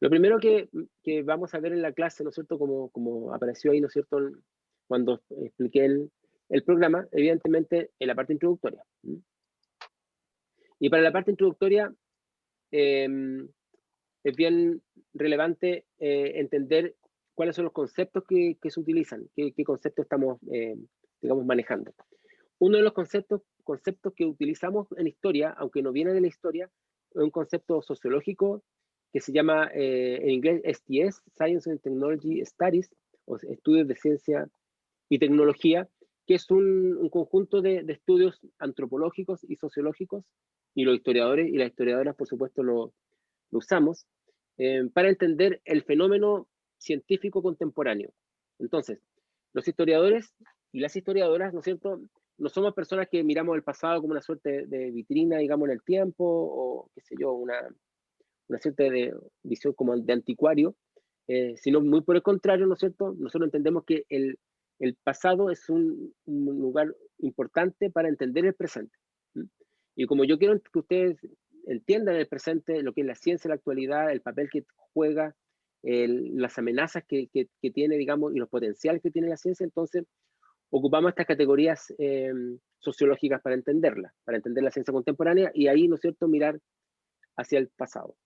Lo primero que vamos a ver en la clase, ¿no es cierto? Como apareció ahí, ¿no es cierto? Cuando expliqué el programa, evidentemente en la parte introductoria. Y para la parte introductoria es bien relevante entender cuáles son los conceptos que se utilizan, qué conceptos estamos, digamos, manejando. Uno de los conceptos que utilizamos en historia, aunque no viene de la historia, es un concepto sociológico que se llama en inglés STS, Science and Technology Studies, o estudios de ciencia y tecnología, que es un conjunto de estudios antropológicos y sociológicos, y los historiadores y las historiadoras, por supuesto, lo usamos, para entender el fenómeno científico contemporáneo. Entonces, los historiadores y las historiadoras, ¿no es cierto? No somos personas que miramos el pasado como una suerte de vitrina, digamos, en el tiempo, o qué sé yo, una suerte de visión como de anticuario, sino muy por el contrario, ¿no es cierto? Nosotros entendemos que el pasado es un lugar importante para entender el presente. Y como yo quiero que ustedes entiendan el presente, lo que es la ciencia, la actualidad, el papel que juega, las amenazas que tiene, digamos, y los potenciales que tiene la ciencia, entonces ocupamos estas categorías sociológicas para entenderla, para entender la ciencia contemporánea y ahí, ¿no es cierto?, mirar hacia el pasado.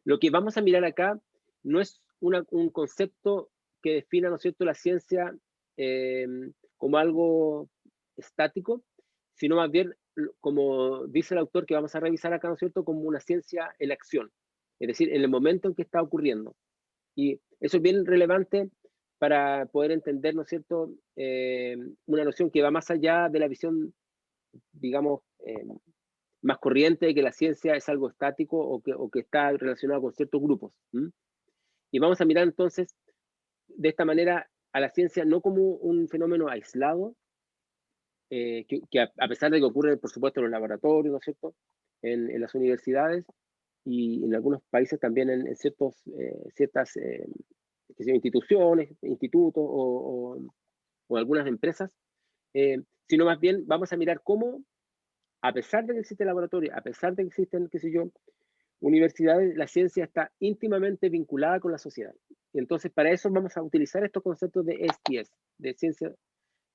Lo que vamos a mirar acá no es un concepto que defina, ¿no es cierto?, la ciencia como algo estático, sino más bien, como dice el autor que vamos a revisar acá, ¿no es cierto?, como una ciencia en acción, es decir, en el momento en que está ocurriendo. Y eso es bien relevante para poder entender, ¿no es cierto?, una noción que va más allá de la visión, digamos, más corriente de que la ciencia es algo estático o que está relacionado con ciertos grupos. Y vamos a mirar entonces de esta manera a la ciencia no como un fenómeno aislado, que a pesar de que ocurre, por supuesto, en los laboratorios, ¿no es cierto?, en las universidades y en algunos países también en ciertas instituciones, institutos o algunas empresas, sino más bien vamos a mirar cómo, a pesar de que existe laboratorio, a pesar de que existen, qué sé yo, universidades, la ciencia está íntimamente vinculada con la sociedad. Y entonces, para eso vamos a utilizar estos conceptos de STS, de ciencia,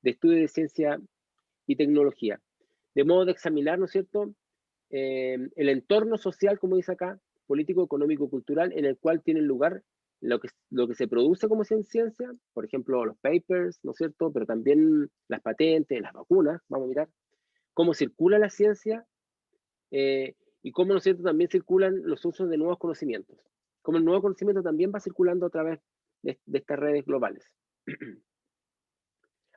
de estudio de ciencia y tecnología, de modo de examinar, ¿no es cierto?, el entorno social, como dice acá, político, económico, cultural, en el cual tiene lugar lo que se produce como ciencia, por ejemplo, los papers, ¿no es cierto?, pero también las patentes, las vacunas, vamos a mirar, cómo circula la ciencia y cómo, ¿no es cierto?, también circulan los usos de nuevos conocimientos. Cómo el nuevo conocimiento también va circulando a través de estas redes globales.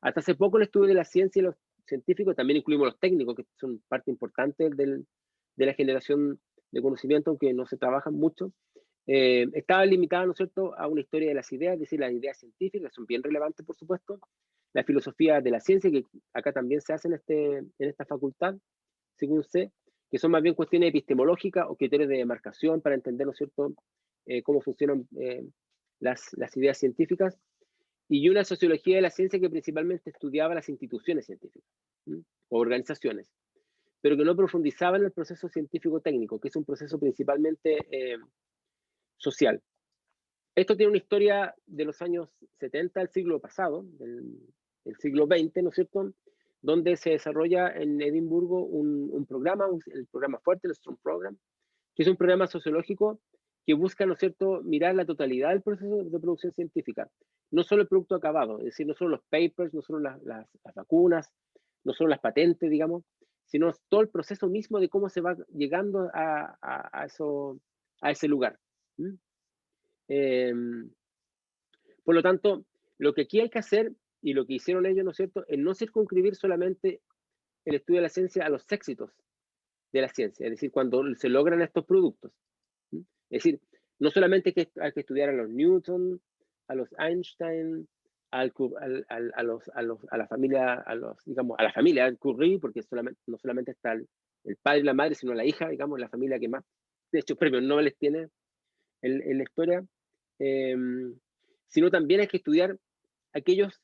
Hasta hace poco el estudio de la ciencia y los científicos, también incluimos los técnicos, que son parte importante de la generación de conocimiento, aunque no se trabajan mucho, estaba limitado, ¿no es cierto?, a una historia de las ideas, es decir, las ideas científicas son bien relevantes, por supuesto, la filosofía de la ciencia, que acá también se hace en esta facultad, según sé, que son más bien cuestiones epistemológicas o criterios de demarcación para entender, ¿no es cierto?, cómo funcionan las ideas científicas, y una sociología de la ciencia que principalmente estudiaba las instituciones científicas o organizaciones, pero que no profundizaba en el proceso científico técnico, que es un proceso principalmente social. Esto tiene una historia de los años 70 del siglo pasado, del siglo XX, ¿no es cierto?, donde se desarrolla en Edimburgo un programa, el programa fuerte, el Strong Program, que es un programa sociológico que busca, ¿no es cierto?, mirar la totalidad del proceso de producción científica, no solo el producto acabado, es decir, no solo los papers, no solo las vacunas, no solo las patentes, digamos, sino todo el proceso mismo de cómo se va llegando a ese lugar. ¿Mm? Eh, por lo tanto, lo que aquí hay que hacer, y lo que hicieron ellos, ¿no es cierto?, es no circunscribir solamente el estudio de la ciencia a los éxitos de la ciencia, es decir, cuando se logran estos productos. Es decir, no solamente hay que estudiar a los Newton, a los Einstein, a la familia, digamos, a la familia Curie, porque no solamente está el padre y la madre, sino la hija, digamos, la familia que más, de hecho, premios Nobel tiene en la historia, eh, sino también hay que estudiar aquellos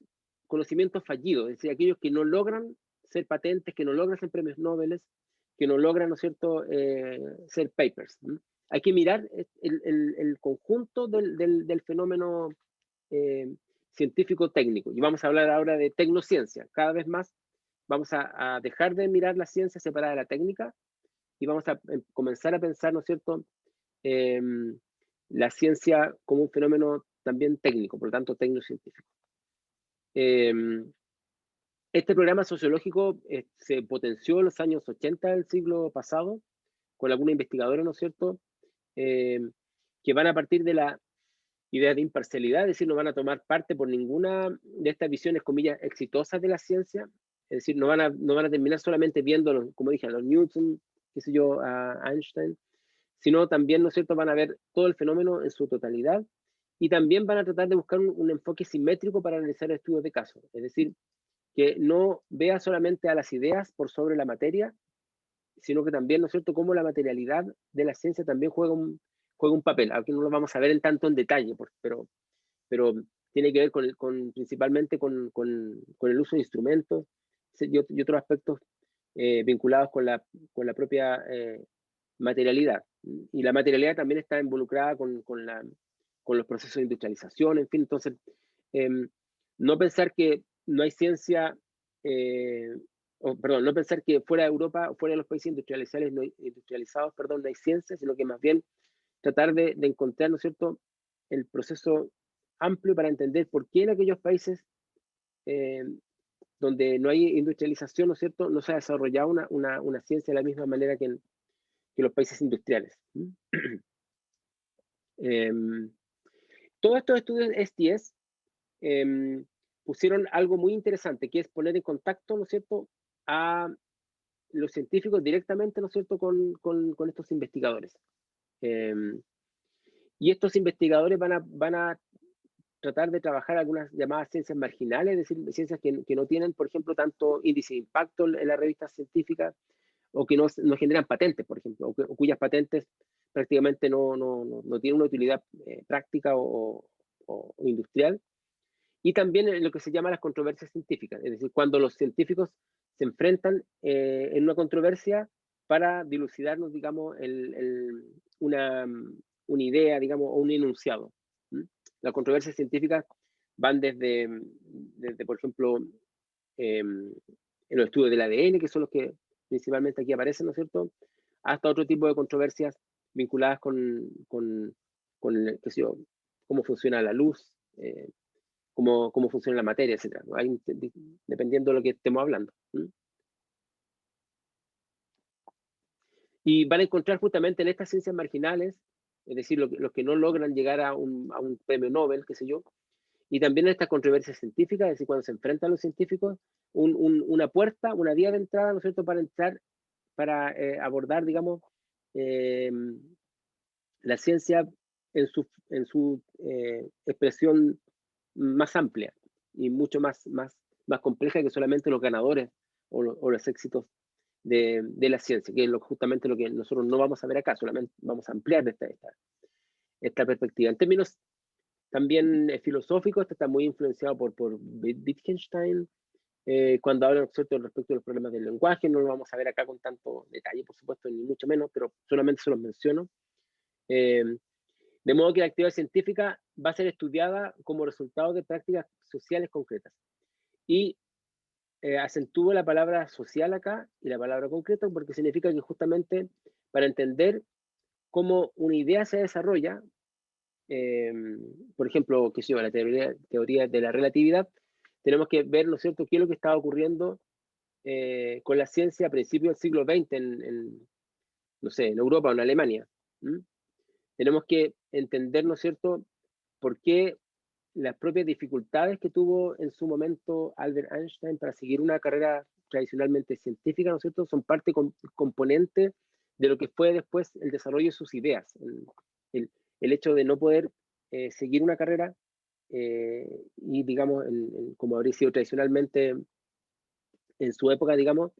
conocimientos fallidos, es decir, aquellos que no logran ser patentes, que no logran ser premios Nobel, que no logran, ¿no es cierto?, ser papers. hay que mirar el conjunto del fenómeno científico-técnico. Y vamos a hablar ahora de tecnociencia. Cada vez más vamos a dejar de mirar la ciencia separada de la técnica y vamos a comenzar a pensar, ¿no es cierto?, la ciencia como un fenómeno también técnico, por lo tanto tecnocientífico. Este programa sociológico se potenció en los años 80 del siglo pasado con algunos investigadores, ¿no es cierto?, que van a partir de la idea de imparcialidad, es decir, no van a tomar parte por ninguna de estas visiones, comillas, exitosas de la ciencia, es decir, no van a terminar solamente viendo, como dije, a los Newton, qué sé yo, a Einstein, sino también, ¿no es cierto?, van a ver todo el fenómeno en su totalidad y también van a tratar de buscar un enfoque simétrico para analizar estudios de caso, es decir, que no vea solamente a las ideas por sobre la materia, sino que también, ¿no es cierto?, cómo la materialidad de la ciencia también juega un papel. Aquí no lo vamos a ver en tanto en detalle, pero tiene que ver principalmente con el uso de instrumentos y otros aspectos vinculados con la propia materialidad. Y la materialidad también está involucrada con los procesos de industrialización, en fin. Entonces, no pensar que no hay ciencia, no pensar que fuera de Europa, fuera de los países industrializados, no hay ciencia, sino que más bien tratar de encontrar, ¿no es cierto?, el proceso amplio para entender por qué en aquellos países donde no hay industrialización, ¿no es cierto?, no se ha desarrollado una ciencia de la misma manera que los países industriales. Todos estos estudios STS pusieron algo muy interesante, que es poner en contacto, ¿no es cierto?, a los científicos directamente, ¿no es cierto?, con estos investigadores. Y estos investigadores van a tratar de trabajar algunas llamadas ciencias marginales, es decir, ciencias que no tienen, por ejemplo, tanto índice de impacto en las revistas científicas, o que no generan patentes, por ejemplo, o cuyas patentes prácticamente no tienen una utilidad práctica o industrial. Y también lo que se llama las controversias científicas, es decir, cuando los científicos se enfrentan en una controversia para dilucidarnos, digamos, una idea, digamos, o un enunciado. Las controversias científicas van desde por ejemplo, en los estudios del ADN, que son los que principalmente aquí aparecen, ¿no es cierto?, hasta otro tipo de controversias vinculadas con qué sé yo, cómo funciona la luz, cómo funciona la materia, etc. Dependiendo de lo que estemos hablando. Y van a encontrar justamente en estas ciencias marginales, es decir, los que no logran llegar a un premio Nobel, qué sé yo, y también en estas controversias científicas, es decir, cuando se enfrentan los científicos, una puerta, una vía de entrada, ¿no es cierto?, para entrar, para abordar, digamos, la ciencia en su expresión más amplia y mucho más compleja que solamente los ganadores o los éxitos de la ciencia, que es justamente lo que nosotros no vamos a ver acá, solamente vamos a ampliar esta perspectiva. En términos también filosóficos, esto está muy influenciado por Wittgenstein, cuando hablan, ¿cierto?, respecto a los problemas del lenguaje. No lo vamos a ver acá con tanto detalle, por supuesto, ni mucho menos, pero solamente se los menciono. De modo que la actividad científica va a ser estudiada como resultado de prácticas sociales concretas. Y acentúo la palabra social acá y la palabra concreta, porque significa que justamente para entender cómo una idea se desarrolla, por ejemplo, qué sé yo, la teoría de la relatividad, tenemos que ver, ¿no es cierto?, qué es lo que estaba ocurriendo con la ciencia a principios del siglo XX no sé, en Europa o en Alemania. Tenemos que entender, ¿no es cierto?, por qué las propias dificultades que tuvo en su momento Albert Einstein para seguir una carrera tradicionalmente científica, ¿no es cierto?, son parte componente de lo que fue después el desarrollo de sus ideas. El hecho de no poder seguir una carrera y, digamos, como habría sido tradicionalmente en su época, digamos,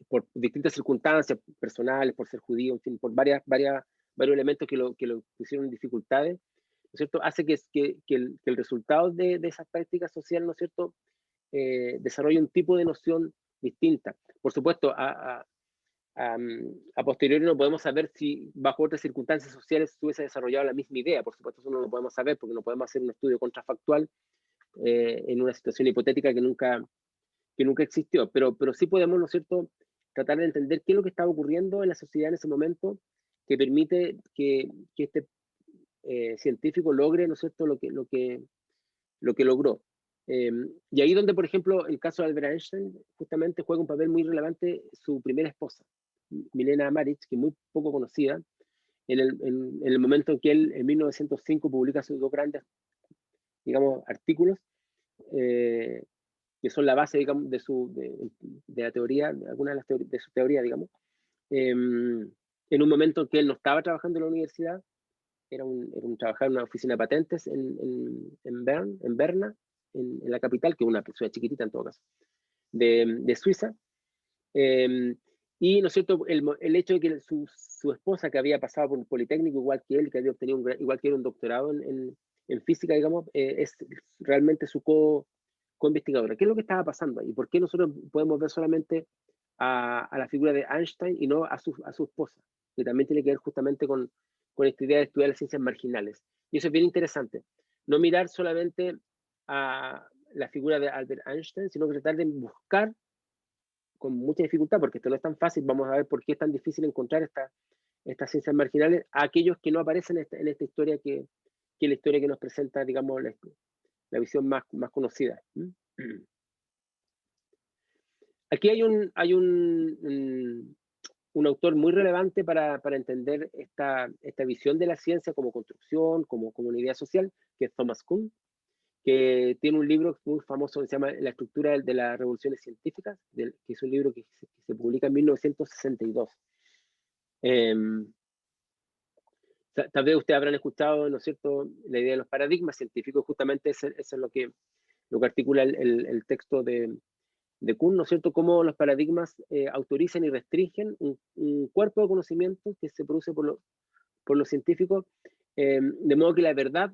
por distintas circunstancias personales, por ser judío, en fin, por varios elementos que lo pusieron en dificultades, ¿no es cierto?, hace que el resultado de esas prácticas sociales, ¿no es cierto?, desarrolle un tipo de noción distinta. Por supuesto, a posteriori no podemos saber si bajo otras circunstancias sociales se hubiese desarrollado la misma idea. Por supuesto, eso no lo podemos saber porque no podemos hacer un estudio contrafactual en una situación hipotética que nunca existió. Pero sí podemos, ¿no es cierto?, tratar de entender qué es lo que estaba ocurriendo en la sociedad en ese momento que permite que este científico logre, ¿no es cierto?, lo que logró. Y ahí donde, por ejemplo, el caso de Albert Einstein justamente juega un papel muy relevante su primera esposa, Milena Maric, que es muy poco conocida, en el momento en que él, en 1905, publica sus dos grandes, digamos, artículos, que son la base, digamos, de la teoría, de algunas de su teoría, digamos, en un momento en que él no estaba trabajando en la universidad, era un trabajador en una oficina de patentes en Berna, en la capital, que es una ciudad chiquitita en todo caso, de Suiza. Y, ¿no es cierto?, el hecho de que su esposa, que había pasado por un politécnico igual que él, que había obtenido igual que él un doctorado en física, digamos, es realmente su co-investigadora. ¿Qué es lo que estaba pasando ahí? ¿Por qué nosotros podemos ver solamente a la figura de Einstein y no a su esposa? Que también tiene que ver justamente con esta idea de estudiar las ciencias marginales. Y eso es bien interesante. No mirar solamente a la figura de Albert Einstein, sino que tratar de buscar con mucha dificultad, porque esto no es tan fácil, vamos a ver por qué es tan difícil encontrar estas ciencias marginales a aquellos que no aparecen en esta historia que es la historia que nos presenta, digamos, la visión más conocida. Aquí hay un autor muy relevante para entender esta visión de la ciencia como construcción, como una idea social, que es Thomas Kuhn, que tiene un libro muy famoso que se llama La estructura de las revoluciones científicas, que es un libro que se publica en 1962. Tal vez ustedes habrán escuchado, ¿no es cierto?, la idea de los paradigmas científicos. Justamente eso es lo que articula el texto de Kuhn, ¿no es cierto?, cómo los paradigmas autorizan y restringen un cuerpo de conocimiento que se produce por los científicos, de modo que la verdad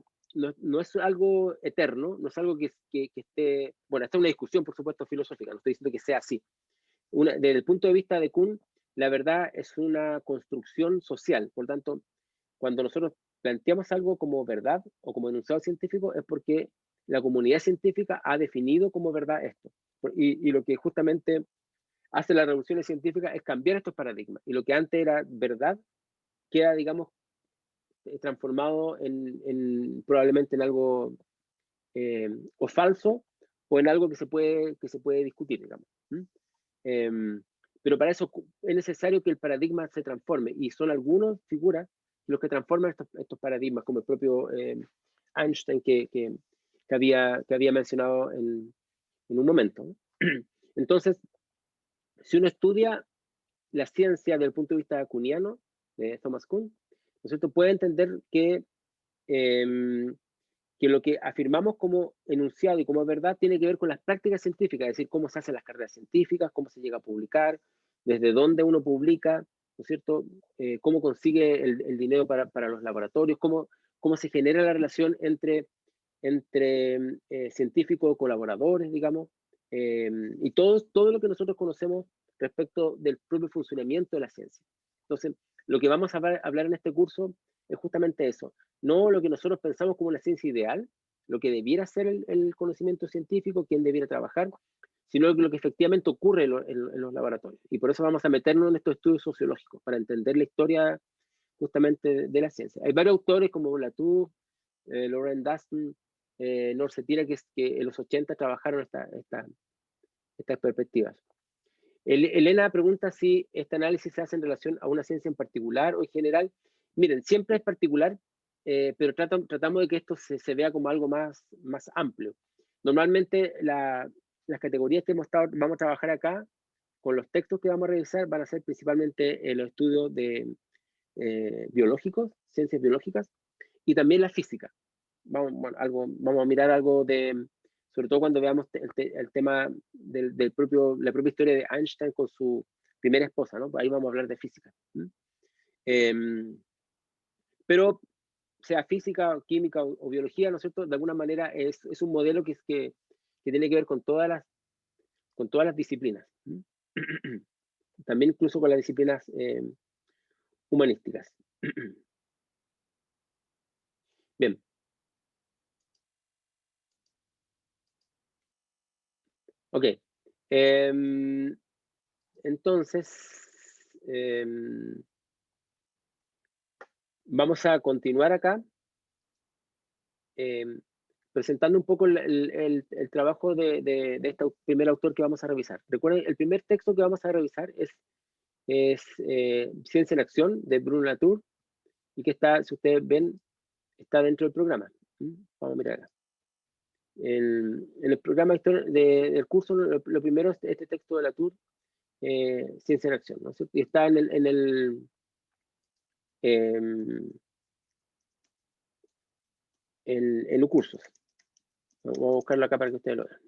no es algo eterno, no es algo que esté, bueno, esta es una discusión, por supuesto, filosófica, no estoy diciendo que sea así. Desde el punto de vista de Kuhn, la verdad es una construcción social. Por tanto, cuando nosotros planteamos algo como verdad o como enunciado científico, es porque la comunidad científica ha definido como verdad esto. Y lo que justamente hace las revoluciones científicas es cambiar estos paradigmas. Y lo que antes era verdad queda, digamos, transformado probablemente en algo o falso o en algo que se puede discutir, digamos. Pero para eso es necesario que el paradigma se transforme, y son algunas figuras los que transforman estos paradigmas, como el propio Einstein que había mencionado en un momento, ¿no? Entonces, si uno estudia la ciencia desde el punto de vista kuhniano, de Thomas Kuhn, ¿no es cierto?, puede entender que lo que afirmamos como enunciado y como verdad tiene que ver con las prácticas científicas, es decir, cómo se hacen las carreras científicas, cómo se llega a publicar, desde dónde uno publica, ¿no es cierto?, cómo consigue el dinero para los laboratorios, cómo se genera la relación entre científicos colaboradores, digamos, y todo lo que nosotros conocemos respecto del propio funcionamiento de la ciencia. Entonces, lo que vamos a hablar en este curso es justamente eso, no lo que nosotros pensamos como una ciencia ideal, lo que debiera ser el conocimiento científico, quién debiera trabajar, sino lo que efectivamente ocurre en los laboratorios. Y por eso vamos a meternos en estos estudios sociológicos, para entender la historia justamente de la ciencia. Hay varios autores como Latour, Lauren Dustin, Norse Tira, que en los 80 trabajaron estas perspectivas. Elena pregunta si este análisis se hace en relación a una ciencia en particular o en general. Miren, siempre es particular, pero tratamos de que esto se vea como algo más amplio. Normalmente las categorías que vamos a trabajar acá, con los textos que vamos a revisar, van a ser principalmente los estudios biológicos, ciencias biológicas, y también la física. Vamos a mirar algo sobre todo cuando veamos el tema la propia historia de Einstein con su primera esposa, ¿no? Ahí vamos a hablar de física. Pero sea física, química o biología, ¿no es cierto?, de alguna manera es un modelo que tiene que ver con todas las disciplinas. también incluso con las disciplinas humanísticas. Bien. Ok. Entonces, vamos a continuar acá presentando un poco el trabajo de este primer autor que vamos a revisar. Recuerden, el primer texto que vamos a revisar es Ciencia en Acción, de Bruno Latour, y que está, si ustedes ven, está dentro del programa. Vamos a mirar acá. En el programa del curso, lo primero es este texto de Latour, Ciencia en Acción, ¿no? Y está en los cursos. Vamos a buscarlo acá para que ustedes lo vean.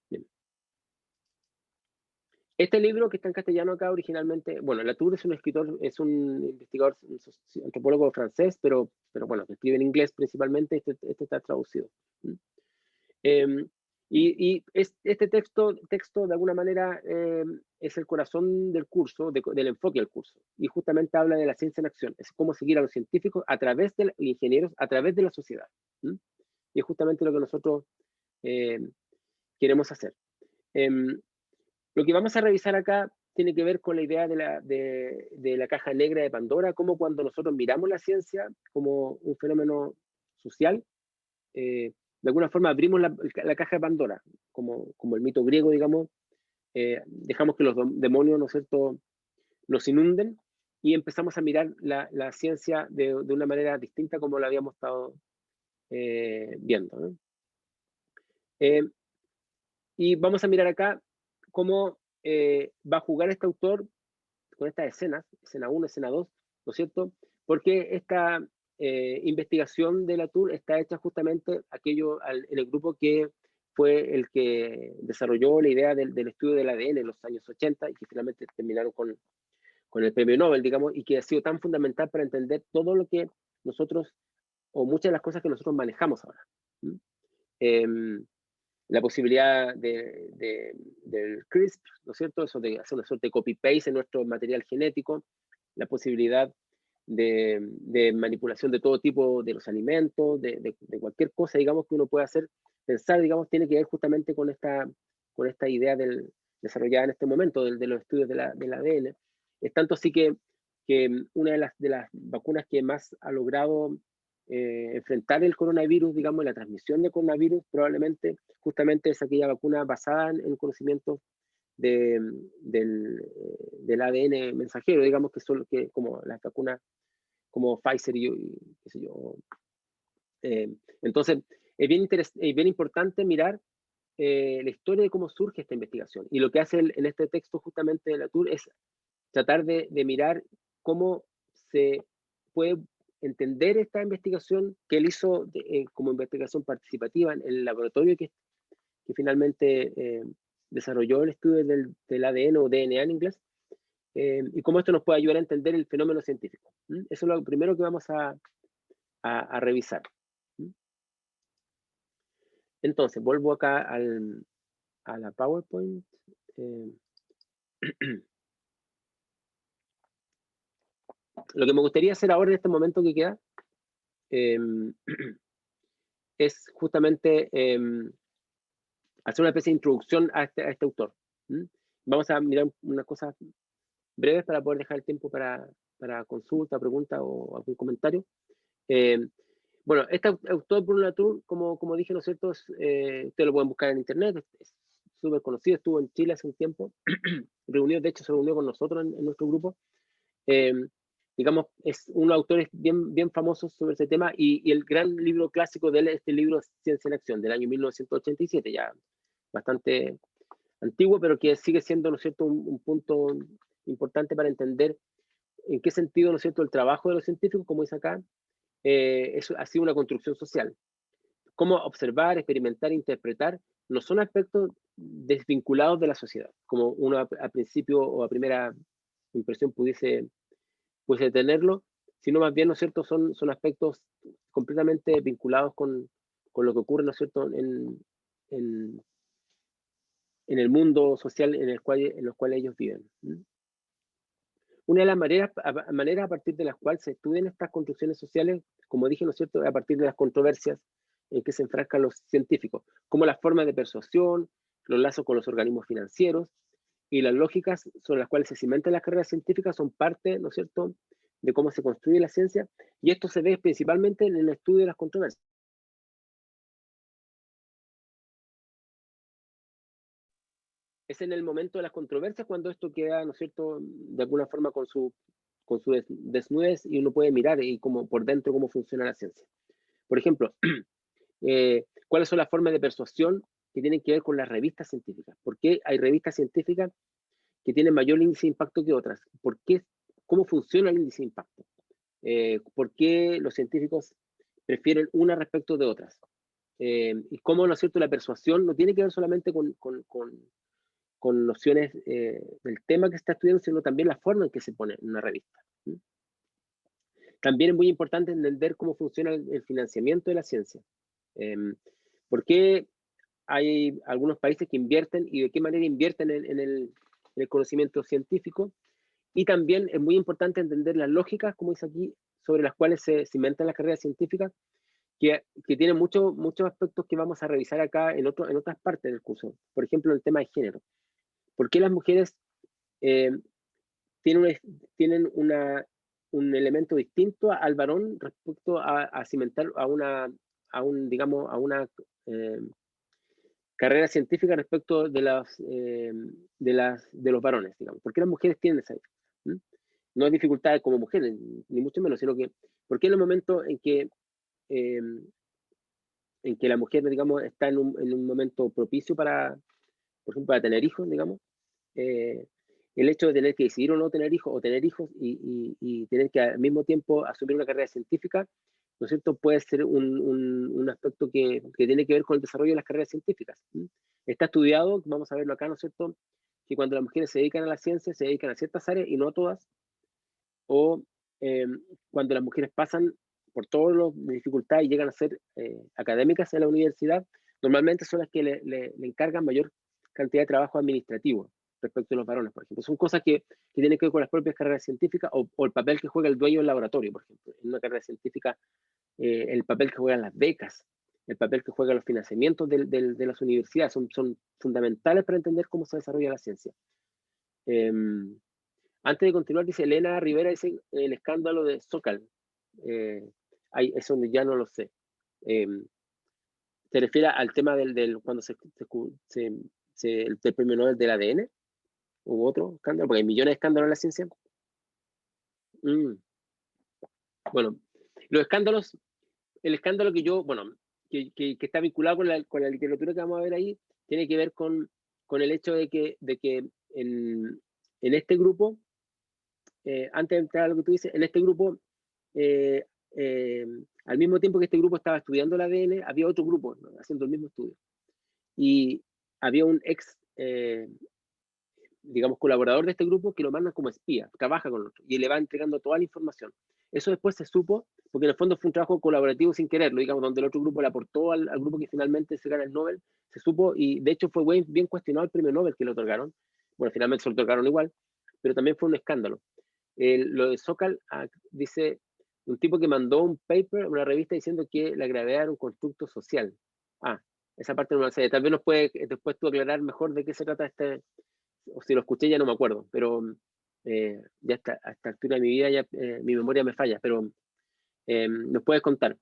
Bien. Este libro que está en castellano acá originalmente, bueno, Latour es un escritor, es un investigador, un antropólogo francés, pero bueno, que escribe en inglés principalmente, este está traducido. Y este texto de alguna manera es el corazón del curso, del enfoque del curso, y justamente habla de la ciencia en acción, es cómo seguir a los científicos a través de los ingenieros, a través de la sociedad. Y es justamente lo que nosotros queremos hacer. Lo que vamos a revisar acá tiene que ver con la idea de la caja negra de Pandora, como cuando nosotros miramos la ciencia como un fenómeno social, de alguna forma abrimos la caja de Pandora, como el mito griego, digamos, dejamos que los demonios, ¿no es cierto?, nos inunden y empezamos a mirar la ciencia de una manera distinta como la habíamos estado viendo, ¿no? Y vamos a mirar acá cómo va a jugar este autor con estas escenas, escena 1, escena 2, ¿no es cierto? Porque esta investigación de Latour está hecha justamente en el grupo que fue el que desarrolló la idea del estudio del ADN en los años 80 y que finalmente terminaron con el premio Nobel, digamos, y que ha sido tan fundamental para entender todo lo que nosotros, o muchas de las cosas que nosotros manejamos ahora. La posibilidad del CRISPR, ¿no es cierto? Eso de hacer una suerte de copy-paste en nuestro material genético, la posibilidad de manipulación de todo tipo de los alimentos, de cualquier cosa, digamos, que uno pueda hacer, pensar, digamos, tiene que ver justamente con esta idea desarrollada en este momento de los estudios del ADN. Es tanto así que una de las vacunas que más ha logrado enfrentar el coronavirus, digamos, la transmisión del coronavirus, probablemente justamente es aquella vacuna basada en conocimientos del ADN mensajero, digamos, que son como las vacunas como Pfizer y qué sé yo. Entonces, es bien importante mirar la historia de cómo surge esta investigación. Y lo que hace en este texto justamente de Latour es tratar de mirar cómo se puede entender esta investigación que él hizo como investigación participativa en el laboratorio que finalmente desarrolló el estudio del ADN o DNA en inglés, y cómo esto nos puede ayudar a entender el fenómeno científico. Eso es lo primero que vamos a revisar. Entonces, vuelvo acá a la PowerPoint. Lo que me gustaría hacer ahora en este momento que queda es justamente hacer una especie de introducción a este autor. Vamos a mirar unas cosas breves para poder dejar el tiempo para consulta, pregunta o algún comentario. Bueno, este autor, Bruno Latour, como dije, ¿no es cierto? Ustedes lo pueden buscar en internet, es súper conocido, estuvo en Chile hace un tiempo, de hecho se reunió con nosotros en nuestro grupo. Digamos, es un autor bien famoso sobre ese tema y el gran libro clásico de él es este libro Ciencia en Acción, del año 1987, ya bastante antiguo, pero que sigue siendo, ¿no es cierto?, un punto importante para entender en qué sentido, ¿no es cierto?, el trabajo de los científicos, como dice acá, ha sido una construcción social. Cómo observar, experimentar, interpretar, no son aspectos desvinculados de la sociedad, como uno a principio o a primera impresión pudiese tenerlo, sino más bien, ¿no es cierto?, son aspectos completamente vinculados con lo que ocurre, ¿no es cierto?, en el mundo social en los cuales ellos viven. Una de las maneras a partir de las cuales se estudian estas construcciones sociales, como dije, ¿no es cierto?, a partir de las controversias en que se enfrascan los científicos, como las formas de persuasión, los lazos con los organismos financieros y las lógicas sobre las cuales se cimentan las carreras científicas son parte, ¿no es cierto?, de cómo se construye la ciencia, y esto se ve principalmente en el estudio de las controversias. Es en el momento de las controversias cuando esto queda, ¿no es cierto?, de alguna forma con su desnudez, y uno puede mirar y como por dentro cómo funciona la ciencia. Por ejemplo, ¿cuáles son las formas de persuasión que tienen que ver con las revistas científicas? ¿Por qué hay revistas científicas que tienen mayor índice de impacto que otras? ¿Por qué? ¿Cómo funciona el índice de impacto? ¿Por qué los científicos prefieren una respecto de otras? Y cómo, ¿no es cierto?, la persuasión no tiene que ver solamente con nociones del tema que se está estudiando, sino también la forma en que se pone en una revista. También es muy importante entender cómo funciona el financiamiento de la ciencia. ¿Por qué hay algunos países que invierten y de qué manera invierten en el conocimiento científico? Y también es muy importante entender las lógicas, como dice aquí, sobre las cuales se cimentan las carreras científicas, que tienen muchos aspectos que vamos a revisar acá en otras partes del curso. Por ejemplo, el tema de género. ¿Por qué las mujeres tienen un elemento distinto al varón respecto a cimentar a una carrera científica respecto de los varones, digamos? ¿Por qué las mujeres tienen esa? No hay dificultades como mujeres, ni mucho menos, sino que ¿por qué en el momento en que la mujer, digamos, está en un momento propicio para, por ejemplo, para tener hijos, digamos, el hecho de tener que decidir o no tener hijos, o tener hijos y tener que al mismo tiempo asumir una carrera científica, ¿no es cierto?, puede ser un aspecto que tiene que ver con el desarrollo de las carreras científicas. Está estudiado, vamos a verlo acá, ¿no es cierto?, que cuando las mujeres se dedican a la ciencia, se dedican a ciertas áreas y no a todas, o cuando las mujeres pasan por todas las dificultades y llegan a ser académicas en la universidad, normalmente son las que le encargan mayor cantidad de trabajo administrativo respecto a los varones, por ejemplo. Son cosas que tienen que ver con las propias carreras científicas, o el papel que juega el dueño del laboratorio, por ejemplo. En una carrera científica, el papel que juegan las becas, el papel que juegan los financiamientos de las universidades, son fundamentales para entender cómo se desarrolla la ciencia. Antes de continuar, dice Elena Rivera, dice el escándalo de Zócal. Eso ya no lo sé. ¿Se refiere al tema cuando del premio Nobel del ADN? ¿Hubo otro escándalo? Porque hay millones de escándalos en la ciencia. Bueno, los escándalos, el escándalo que yo, bueno, que está vinculado con la literatura que vamos a ver ahí, tiene que ver con el hecho de que en este grupo, antes de entrar a lo que tú dices, en este grupo, al mismo tiempo que este grupo estaba estudiando el ADN, había otro grupo, ¿no?, haciendo el mismo estudio. Y había un ex, digamos, colaborador de este grupo que lo mandan como espía, trabaja con otro y le va entregando toda la información. Eso después se supo, porque en el fondo fue un trabajo colaborativo sin quererlo, digamos, donde el otro grupo le aportó al grupo que finalmente se gana el Nobel, se supo, y de hecho fue bien cuestionado el premio Nobel que le otorgaron. Bueno, finalmente se lo otorgaron igual, pero también fue un escándalo. Lo de Zócal, dice un tipo que mandó un paper a una revista diciendo que la gravedad era un constructo social. Esa parte no la sé. Tal vez nos puede después tú aclarar mejor de qué se trata o si lo escuché ya no me acuerdo, pero ya a esta altura de mi vida ya mi memoria me falla, pero nos puedes contar.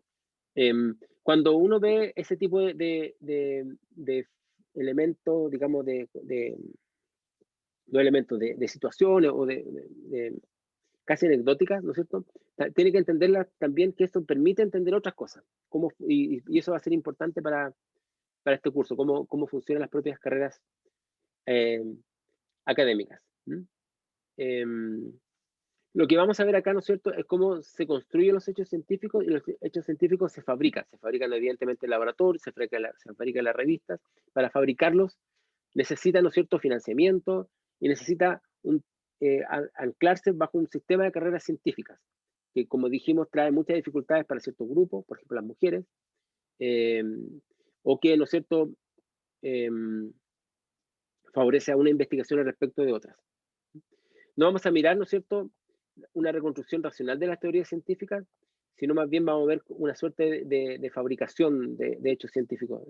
Cuando uno ve ese tipo de elementos, digamos, no elementos de situaciones o de casi anecdóticas, ¿no es cierto? Tiene que entenderla también, que esto permite entender otras cosas, y eso va a ser importante para este curso, cómo funcionan las propias carreras académicas. Lo que vamos a ver acá, ¿no es cierto?, es cómo se construyen los hechos científicos, y los hechos científicos se fabrican evidentemente en laboratorio, se fabrican en las revistas. Para fabricarlos necesitan, ¿no es cierto?, financiamiento, y necesita anclarse bajo un sistema de carreras científicas, que, como dijimos, trae muchas dificultades para ciertos grupos, por ejemplo las mujeres, o que, ¿no es cierto?, favorece a una investigación al respecto de otras. No vamos a mirar, ¿no es cierto?, una reconstrucción racional de las teorías científicas, sino más bien vamos a ver una suerte de fabricación de hechos científicos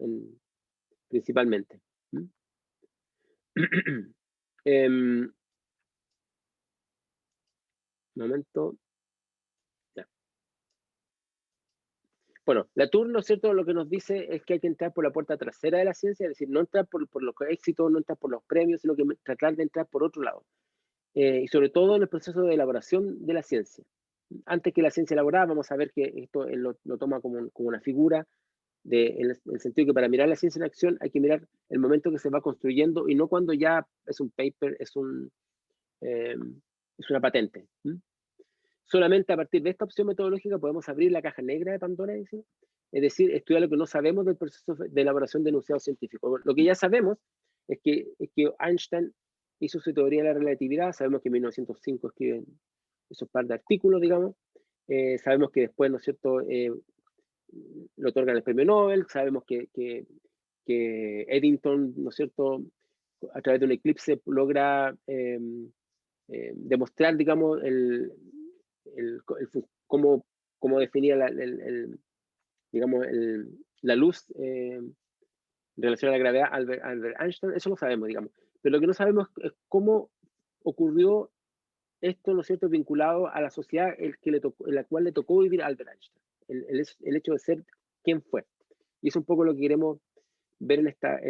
principalmente. Momento. Ya. Bueno, Latour, ¿no es cierto?, lo que nos dice es que hay que entrar por la puerta trasera de la ciencia, es decir, no entrar por los éxitos, no entrar por los premios, sino que tratar de entrar por otro lado. Y sobre todo en el proceso de elaboración de la ciencia. Antes que la ciencia elaborada, vamos a ver que esto él lo toma como una figura, en el sentido que para mirar la ciencia en acción hay que mirar el momento que se va construyendo y no cuando ya es un paper, es una patente. Solamente a partir de esta opción metodológica podemos abrir la caja negra de Pandora, ¿sí? Es decir, estudiar lo que no sabemos del proceso de elaboración de enunciados científicos. Lo que ya sabemos es que Einstein hizo su teoría de la relatividad, sabemos que en 1905 escriben esos par de artículos, digamos, sabemos que después, ¿no es cierto?, le otorgan el premio Nobel, sabemos que Eddington, ¿no es cierto?, a través de un eclipse logra demostrar, digamos, cómo definía digamos, la luz en relación a la gravedad Albert Einstein. Eso lo sabemos, digamos. Pero lo que no sabemos es cómo ocurrió esto, ¿no es cierto?, vinculado a la sociedad en la cual le tocó vivir a Albert Einstein. El hecho de ser quien fue. Y es un poco lo que queremos ver en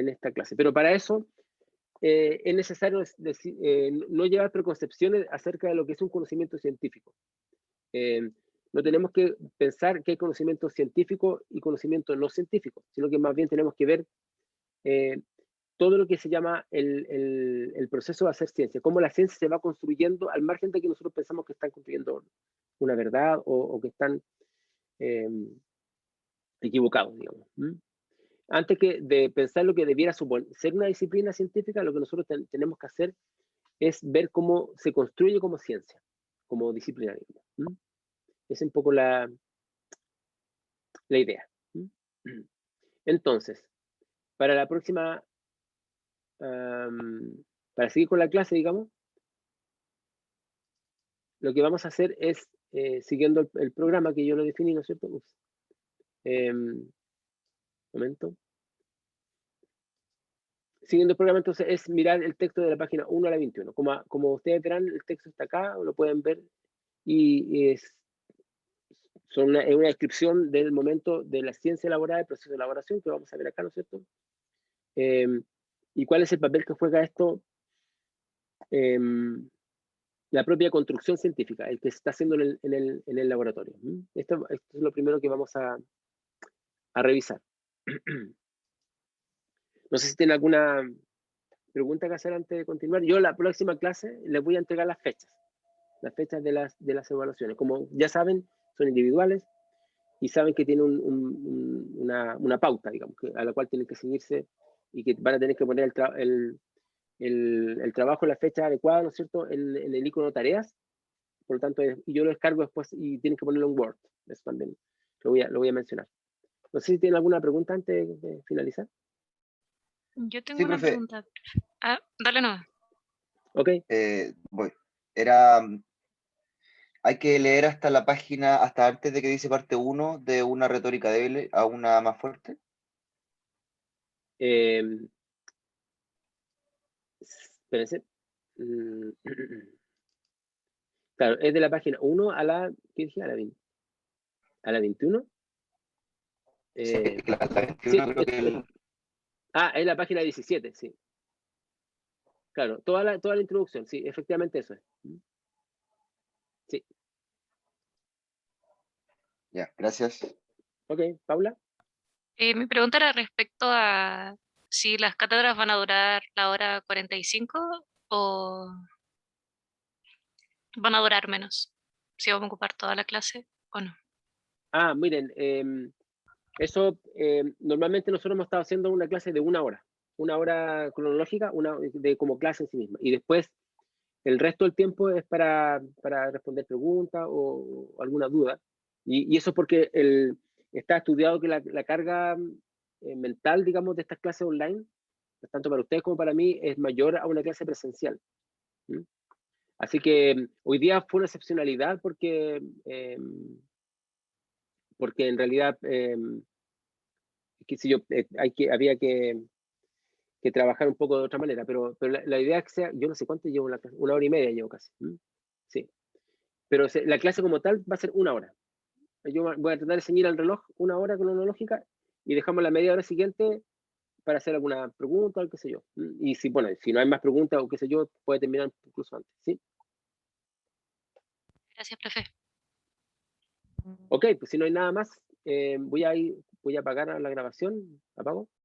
esta clase. Pero para eso es necesario no llevar preconcepciones acerca de lo que es un conocimiento científico. No tenemos que pensar que hay conocimiento científico y conocimiento no científico, sino que más bien tenemos que ver todo lo que se llama el proceso de hacer ciencia, cómo la ciencia se va construyendo al margen de que nosotros pensamos que están construyendo una verdad o que están equivocados, digamos. Antes de pensar lo que debiera ser una disciplina científica, lo que nosotros tenemos que hacer es ver cómo se construye como ciencia, como disciplina. Es un poco la idea. Entonces, para la próxima, para seguir con la clase, digamos, lo que vamos a hacer es, siguiendo el programa que yo lo definí, ¿no es cierto? Momento. Siguiendo el programa, entonces, es mirar el texto de la página 1 a la 21. Como ustedes verán, el texto está acá, lo pueden ver, y es una descripción del momento de la ciencia elaborada, el proceso de elaboración, que vamos a ver acá, ¿no es cierto? ¿Y cuál es el papel que juega esto? La propia construcción científica, el que se está haciendo en el laboratorio. Esto es lo primero que vamos a revisar. No sé si tienen alguna pregunta que hacer antes de continuar. Yo la próxima clase les voy a entregar las fechas de las evaluaciones. Como ya saben, son individuales y saben que tienen una pauta, digamos, a la cual tienen que seguirse y que van a tener que poner el trabajo en la fecha adecuada, ¿no es cierto?, en el icono tareas. Por lo tanto, yo lo descargo después y tienen que ponerlo en Word. Eso también lo voy a mencionar. No sé si tienen alguna pregunta antes de finalizar. Yo tengo Sí, una profe. pregunta. Dale no. Ok. Voy. Hay que leer hasta la página, hasta antes de que dice parte 1, de una retórica débil a una más fuerte. Espérense. Claro, es de la página 1 a la, ¿qué dije? ¿A la 21? Sí, la 21 sí, creo que es la página 17, sí. Claro, toda la introducción, sí, efectivamente eso es. Sí. Ya, gracias. Ok, Paula. Mi pregunta era respecto a si las cátedras van a durar la hora 45 o van a durar menos. Si vamos a ocupar toda la clase o no. Miren, eso normalmente nosotros hemos estado haciendo una clase de una hora cronológica, como clase en sí misma. Y después el resto del tiempo es para responder preguntas o alguna duda. Y eso es porque está estudiado que la carga mental, digamos, de estas clases online tanto para ustedes como para mí, es mayor a una clase presencial. Así que hoy día fue una excepcionalidad porque en realidad, qué sé yo, había que trabajar un poco de otra manera, pero la idea es que sea, yo no sé cuánto llevo la clase, 1 hora y media llevo casi. Sí, pero la clase como tal va a ser 1 hora. Yo voy a tratar de ceñir al reloj 1 hora cronológica y dejamos la media hora siguiente para hacer alguna pregunta o qué sé yo. Y si, bueno, si no hay más preguntas o qué sé yo, puede terminar incluso antes, ¿sí? Gracias, profe. Ok, pues si no hay nada más, voy a apagar la grabación. ¿Apago?